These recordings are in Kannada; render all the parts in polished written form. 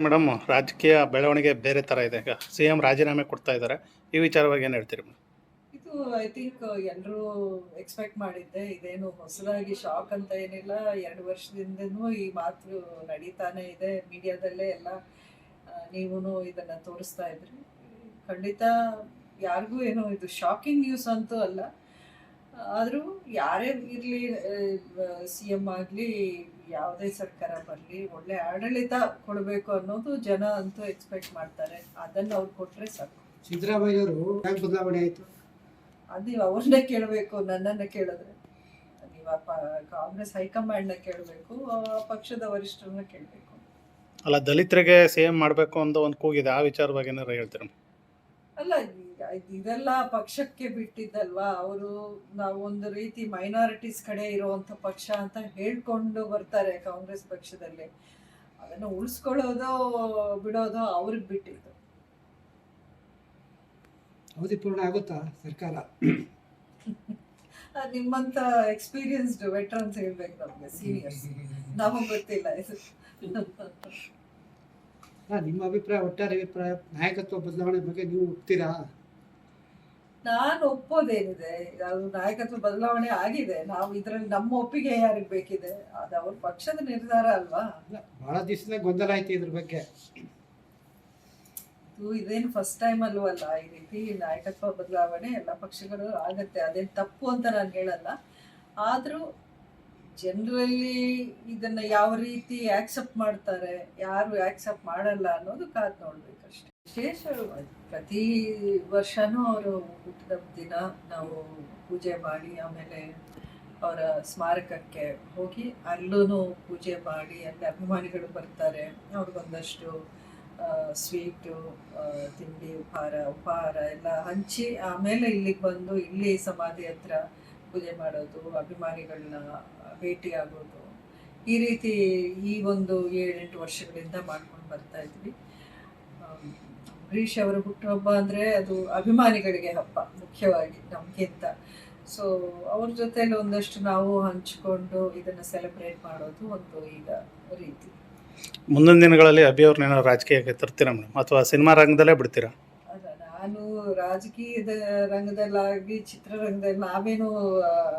ಮೇಡಮ್, ರಾಜಕೀಯ ಬೆಳವಣಿಗೆ ಬೇರೆ ಥರ ಇದೆ. ಈಗ ಸಿ ಎಂ ರಾಜೀನಾಮೆ ಕೊಡ್ತಾ ಇದ್ದಾರೆ. ಈ ವಿಚಾರವಾಗಿ ಏನು ಹೇಳ್ತೀರಿ ಮೇಡಮ್? ಇದು ಐ ಥಿಂಕ್ ಎಲ್ಲರೂ ಎಕ್ಸ್ಪೆಕ್ಟ್ ಮಾಡಿದ್ದೆ. ಇದೇನು ಹೊಸದಾಗಿ ಶಾಕ್ ಅಂತ ಏನಿಲ್ಲ. 2 ವರ್ಷದಿಂದನೂ ಈ ಮಾತು ನಡೀತಾನೆ ಇದೆ. ಮೀಡಿಯಾದಲ್ಲೇ ಎಲ್ಲ ನೀವೂ ಇದನ್ನು ತೋರಿಸ್ತಾ ಇದ್ರಿ. ಖಂಡಿತ ಯಾರಿಗೂ ಏನು ಇದು ಶಾಕಿಂಗ್ ನ್ಯೂಸ್ ಅಂತೂ ಅಲ್ಲ. ಆದರೂ ಯಾರೇ ಇರಲಿ, ಸಿ ಎಮ್ ಆಗಲಿ, ಯಾವುದೇ ಸರ್ಕಾರ ಬರಲಿ, ಒಳ್ಳೆ ಆಡಳಿತ ಕೊಡಬೇಕು ಅನ್ನೋದು ಜನ ಅಂತೂ ಎಕ್ಸ್ಪೆಕ್ಟ್ ಮಾಡ್ತಾರೆ. ಅದನ್ನು ಅವ್ರು ಕೊಟ್ಟರೆ ಸಾಕು. ಸಿದ್ದರಾಮಯ್ಯವರು ಯಾಕೆ ಬದಲಾವಣೆ ಆಯಿತು? ಅದು ನೀವು ಅವ್ರನ್ನೇ ಕೇಳಬೇಕು, ನನ್ನನ್ನು ಕೇಳಿದ್ರೆ. ನೀವು ಕಾಂಗ್ರೆಸ್ ಹೈಕಮಾಂಡ್ನ ಕೇಳಬೇಕು, ಪಕ್ಷದ ವರಿಷ್ಠರನ್ನ ಕೇಳಬೇಕು. ಅಲ್ಲ, ದಲಿತರಿಗೆ ಸಿ ಎಂ ಮಾಡಬೇಕು ಅಂತ ಒಂದು ಕೂಗಿದೆ. ಆ ವಿಚಾರವಾಗಿ ಏನಾರು ಹೇಳ್ತೀರಿ? ಅಲ್ಲ, ಇದೆಲ್ಲ ಪಕ್ಷಕ್ಕೆ ಬಿಟ್ಟಿದ್ದಲ್ವಾ. ಅವರು ನಾವು ಒಂದು ರೀತಿ ಮೈನಾರಿಟೀಸ್ ಕಡೆ ಇರುವಂಥ ಪಕ್ಷ ಅಂತ ಹೇಳ್ಕೊಂಡು ಬರ್ತಾರೆ ಕಾಂಗ್ರೆಸ್ ಪಕ್ಷದಲ್ಲಿ. ಅದನ್ನು ಉಳಿಸ್ಕೊಳ್ಳೋದೋ ಬಿಡೋದೋ ಅವ್ರಿಗೆ ಬಿಟ್ಟಿದ್ದು. ಅವಧಿ ಪೂರ್ಣ ಆಗುತ್ತಾ ಸರ್ಕಾರ? ನಿಮ್ಮಂತ ಎಕ್ಸ್ಪೀರಿಯನ್ಸ್ಡ್ ವೆಟ್ರನ್ಸ್ ಹೇಳ್ಬೇಕು, ನಮಗೆ ಸೀನಿಯರ್ಸ್, ನಮಗೆ ಗೊತ್ತಿಲ್ಲ ಇದು. ನಿಮ್ಮ ಅಭಿಪ್ರಾಯ, ಒಟ್ಟಾರೆ ಅಭಿಪ್ರಾಯ, ನಾಯಕತ್ವ ಬದಲಾವಣೆ ಬಗ್ಗೆ ನೀವು ಒಪ್ತೀರಾ? ನಾನು ಒಪ್ಪೋದೇನಿದೆ, ಅದು ನಾಯಕತ್ವ ಬದಲಾವಣೆ ಆಗಿದೆ. ನಾವು ಇದರಲ್ಲಿ ನಮ್ಮ ಒಪ್ಪಿಗೆ ಯಾರಿಗೆ ಬೇಕಿದೆ? ಅದು ಅವ್ರ ಪಕ್ಷದ ನಿರ್ಧಾರ ಅಲ್ವಾ. ಬಹಳ ದಿವಸದ ಗೊಂದಲ ಆಯ್ತು ಇದ್ರ ಬಗ್ಗೆ. ಇದೇನು ಫಸ್ಟ್ ಟೈಮ್ ಅಲ್ವಲ್ಲ ಈ ರೀತಿ ನಾಯಕತ್ವ ಬದಲಾವಣೆ. ಎಲ್ಲ ಪಕ್ಷಗಳು ಆಗತ್ತೆ, ಅದೇನು ತಪ್ಪು ಅಂತ ನಾನು ಹೇಳಲ್ಲ. ಆದರೂ ಜನರಲ್ಲಿ ಇದನ್ನ ಯಾವ ರೀತಿ ಆಕ್ಸೆಪ್ಟ್ ಮಾಡ್ತಾರೆ, ಯಾರು ಆಕ್ಸೆಪ್ಟ್ ಮಾಡಲ್ಲ ಅನ್ನೋದು ಕಾದು ನೋಡ್ಬೇಕಷ್ಟೆ. ವಿಶೇಷ ಪ್ರತಿ ವರ್ಷನೂ ಅವರು ಹುಟ್ಟಿದ ದಿನ ನಾವು ಪೂಜೆ ಮಾಡಿ, ಆಮೇಲೆ ಅವರ ಸ್ಮಾರಕಕ್ಕೆ ಹೋಗಿ ಅಲ್ಲೂ ಪೂಜೆ ಮಾಡಿ, ಅಲ್ಲಿ ಅಭಿಮಾನಿಗಳು ಬರ್ತಾರೆ, ಅವ್ರಿಗೊಂದಷ್ಟು ಸ್ವೀಟು, ತಿಂಡಿ, ಉಪಹಾರ ಎಲ್ಲ ಹಂಚಿ, ಆಮೇಲೆ ಇಲ್ಲಿಗೆ ಬಂದು ಇಲ್ಲಿ ಸಮಾಧಿ ಹತ್ರ ಪೂಜೆ ಮಾಡೋದು, ಅಭಿಮಾನಿಗಳನ್ನ ಭೇಟಿಯಾಗೋದು, ಈ ರೀತಿ ಈ ಒಂದು 7-8 ವರ್ಷಗಳಿಂದ ಮಾಡ್ಕೊಂಡು ಬರ್ತಾ ಇದ್ವಿ. ಅಂಬರೀಷ್ ಅವರ ಹುಟ್ಟುಹಬ್ಬ ಅಂದರೆ ಅದು ಅಭಿಮಾನಿಗಳಿಗೆ ಹಬ್ಬ ಮುಖ್ಯವಾಗಿ ನಮಗಿಂತ. ಸೊ ಅವ್ರ ಜೊತೆಲಿ ಒಂದಷ್ಟು ನಾವು ಹಂಚ್ಕೊಂಡು ಇದನ್ನು ಸೆಲೆಬ್ರೇಟ್ ಮಾಡೋದು ಒಂದು ಈಗ ರೀತಿ. ಮುಂದಿನ ದಿನಗಳಲ್ಲಿ ಅಭಿ ಅವ್ರನ್ನ ರಾಜಕೀಯಕ್ಕೆ ತರ್ತೀರಾ ಮೇಡಮ್, ಅಥವಾ ಸಿನಿಮಾ ರಂಗದಲ್ಲೇ ಬಿಡ್ತೀರಾ? ಅಲ್ಲ, ನಾನು ರಾಜಕೀಯದ ರಂಗದಲ್ಲಾಗಿ ಚಿತ್ರರಂಗದಲ್ಲಿ ನಾವೇನು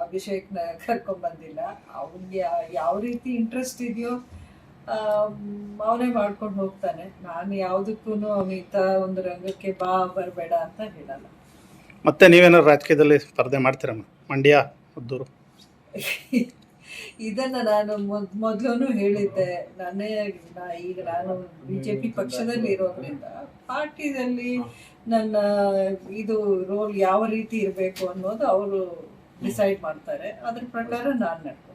ಅಭಿಷೇಕ್ನ ಕರ್ಕೊಂಡ್ಬಂದಿಲ್ಲ. ಅವನಿಗೆ ಯಾವ ರೀತಿ ಇಂಟ್ರೆಸ್ಟ್ ಇದೆಯೋ ಅವನೇ ಮಾಡ್ಕೊಂಡು ಹೋಗ್ತಾನೆ. ನಾನು ಯಾವುದಕ್ಕೂ ಅವನಿತ ಒಂದು ರಂಗಕ್ಕೆ ಬರಬೇಡ ಅಂತ ಹೇಳಲ್ಲ. ಮತ್ತೆ ನೀವೇನಾದ್ರು ರಾಜಕೀಯದಲ್ಲಿ ಸ್ಪರ್ಧೆ ಮಾಡ್ತೀರಾ ಮೇಡಮ್? ಮಂಡ್ಯ, ಮದ್ದೂರು? ಇದನ್ನ ನಾನು ಮೊದಲು ಹೇಳಿದ್ದೆ. ಈಗ ನಾನು BJP ಪಕ್ಷದಲ್ಲಿ ಇರೋದ್ರಿಂದ ಪಾರ್ಟಿದಲ್ಲಿ ನನ್ನ ಇದು ರೋಲ್ ಯಾವ ರೀತಿ ಇರಬೇಕು ಅನ್ನೋದು ಅವರು ಡಿಸೈಡ್ ಮಾಡ್ತಾರೆ. ಅದ್ರ ಪ್ರಕಾರ ನಾನು ನಡ್ಕೊಂಡು